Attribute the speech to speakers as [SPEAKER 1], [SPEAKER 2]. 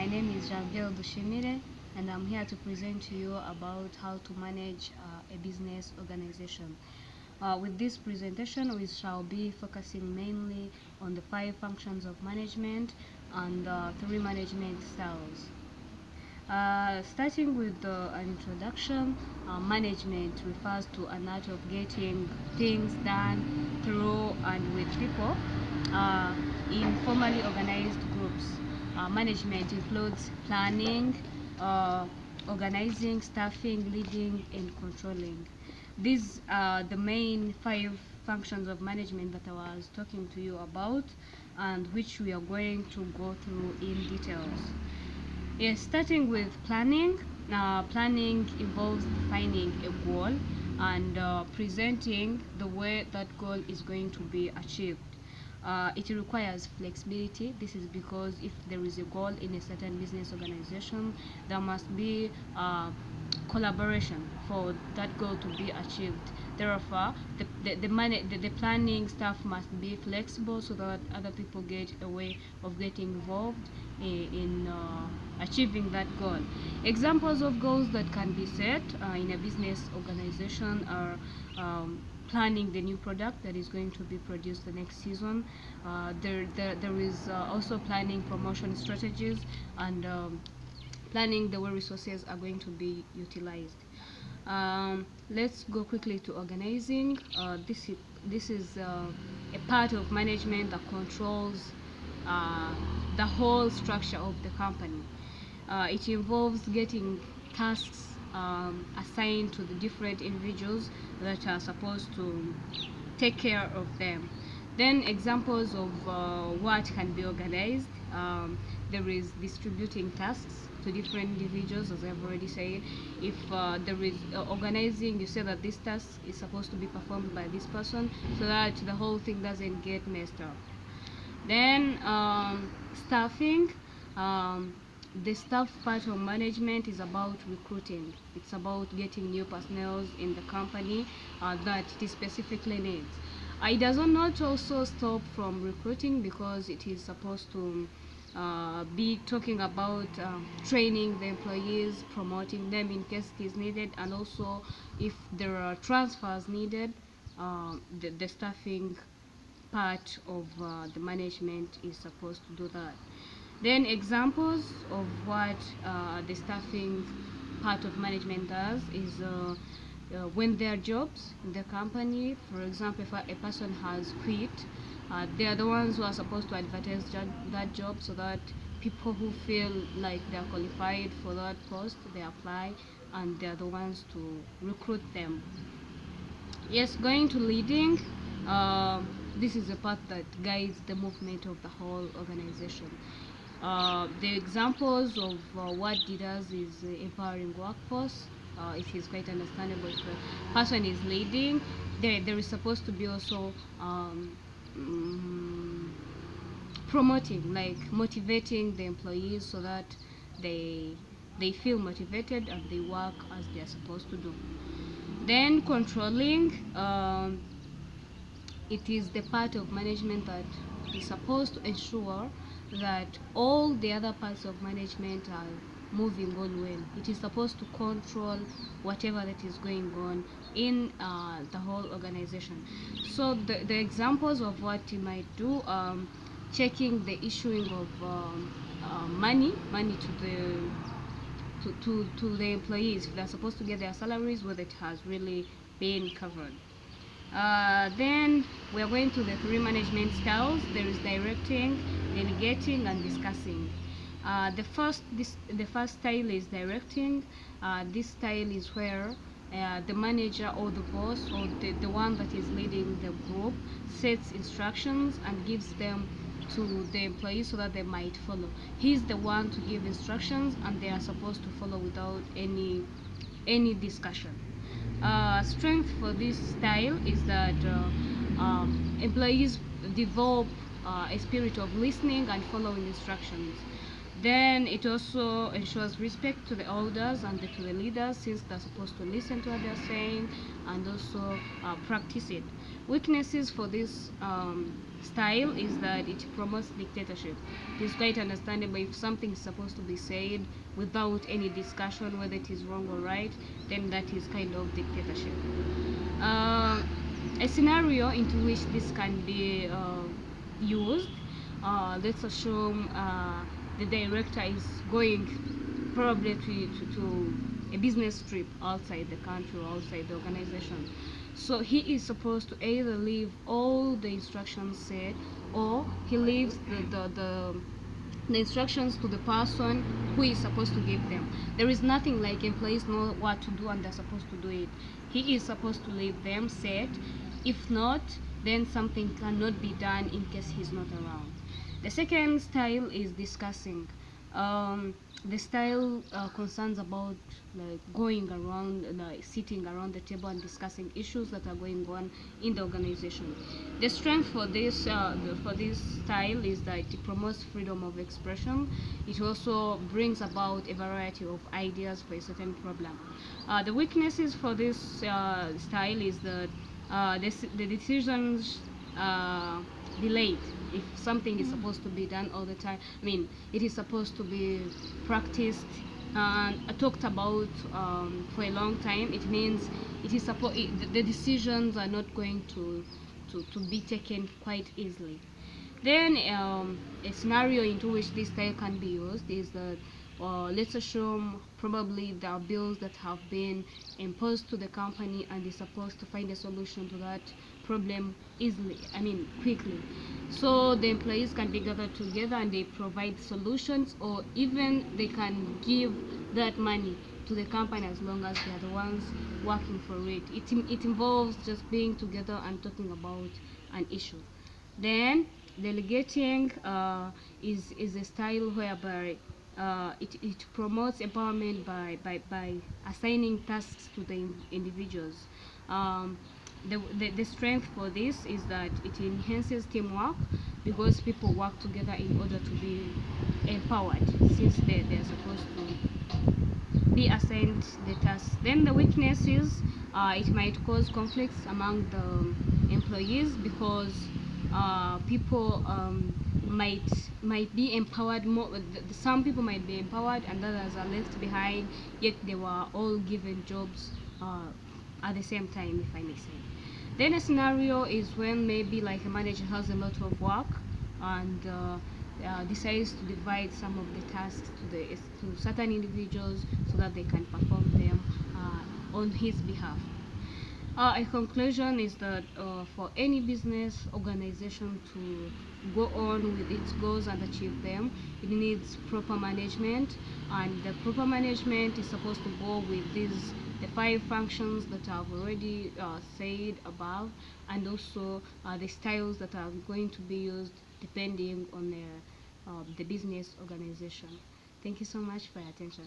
[SPEAKER 1] My name is Janviere Dushimire, and I'm here to present to you about how to manage a business organization. With this presentation, we shall be focusing mainly on the 5 functions of management and 3 management styles. Starting with an introduction, management refers to an art of getting things done through and with people in formally organized groups. Management includes planning, uh, organizing, staffing, leading, and controlling. These are the main 5 functions of management that I was talking to you about, and which we are going to go through in details. Yes, starting with planning. Planning involves defining a goal and presenting the way that goal is going to be achieved. It requires flexibility. This is because if there is a goal in a certain business organization, there must be collaboration for that goal to be achieved. Therefore, the planning staff must be flexible so that other people get a way of getting involved in achieving that goal. Examples of goals that can be set in a business organization are planning the new product that is going to be produced the next season. There is also planning promotion strategies and planning the way resources are going to be utilized. Let's go quickly to organizing. This is a part of management that controls the whole structure of the company. It involves getting tasks assigned to the different individuals that are supposed to take care of them. Then examples of what can be organized. There is distributing tasks to different individuals, as I've already said. If there is organizing, you say that this task is supposed to be performed by this person so that the whole thing doesn't get messed up. Then staffing. The staff part of management is about recruiting. It's about getting new personnel in the company that it specifically needs. It does not also stop from recruiting, because it is supposed to be talking about training the employees, promoting them in case it is needed, and also if there are transfers needed, the staffing part of the management is supposed to do that. Then examples of what the staffing part of management does is when there are jobs in the company. For example, if a person has quit, they are the ones who are supposed to advertise that job so that people who feel like they are qualified for that post, they apply, and they are the ones to recruit them. Yes, going to leading. This is the part that guides the movement of the whole organization. The examples of what it does is empowering workforce. It is quite understandable if a person is leading. There is supposed to be also promoting, like motivating the employees so that they feel motivated and they work as they are supposed to do. Then controlling. It is the part of management that is supposed to ensure that all the other parts of management are moving on well. It is supposed to control whatever that is going on in the whole organization. So the examples of what you might do, checking the issuing of money to the employees, if they're supposed to get their salaries, whether it has really been covered. Then we are going to the 3 management styles. There is directing, delegating, and discussing. The first style is directing. This style is where the manager or the boss or the one that is leading the group sets instructions and gives them to the employees so that they might follow. He's the one to give instructions, and they are supposed to follow without any discussion. Strength for this style is that employees develop a spirit of listening and following instructions. Then it also ensures respect to the elders and to the leaders, since they're supposed to listen to what they're saying and also practice it. Weaknesses for this style is that it promotes dictatorship. It is quite understandable if something is supposed to be said without any discussion whether it is wrong or right, then that is kind of dictatorship. Uh, a scenario into which this can be used, let's assume the director is going probably to a business trip outside the country or outside the organization. So he is supposed to either leave all the instructions said, or he leaves the instructions to the person who is supposed to give them. There is nothing like employees know what to do and they're supposed to do it. He is supposed to leave them set. If not, then something cannot be done in case he's not around. The second style is discussing. The style concerns about like going around, like sitting around the table and discussing issues that are going on in the organization. The strength for this style is that it promotes freedom of expression. It also brings about a variety of ideas for a certain problem. The weaknesses for this style is that the decisions delayed. If something is supposed to be done all the time, I mean, it is supposed to be practiced and talked about for a long time, it means it is the decisions are not going to be taken quite easily. Then a scenario into which this style can be used is that let's assume probably there are bills that have been imposed to the company and is supposed to find a solution to that problem easily, I mean quickly. So the employees can be gathered together and they provide solutions, or even they can give that money to the company as long as they are the ones working for it. It involves just being together and talking about an issue. Then delegating is a style whereby it promotes empowerment by assigning tasks to the individuals. Um, the strength for this is that it enhances teamwork because people work together in order to be empowered, since they're supposed to be assigned the tasks. Then the weakness is it might cause conflicts among the employees because people might be empowered more. Some people might be empowered and others are left behind, yet they were all given jobs at the same time, if I may say. Then a scenario is when maybe like a manager has a lot of work and decides to divide some of the tasks to certain individuals so that they can perform them on his behalf. A conclusion is that for any business organization to go on with its goals and achieve them, it needs proper management, and the proper management is supposed to go with the 5 functions that I've already said above, and also the styles that are going to be used depending on the business organization. Thank you so much for your attention.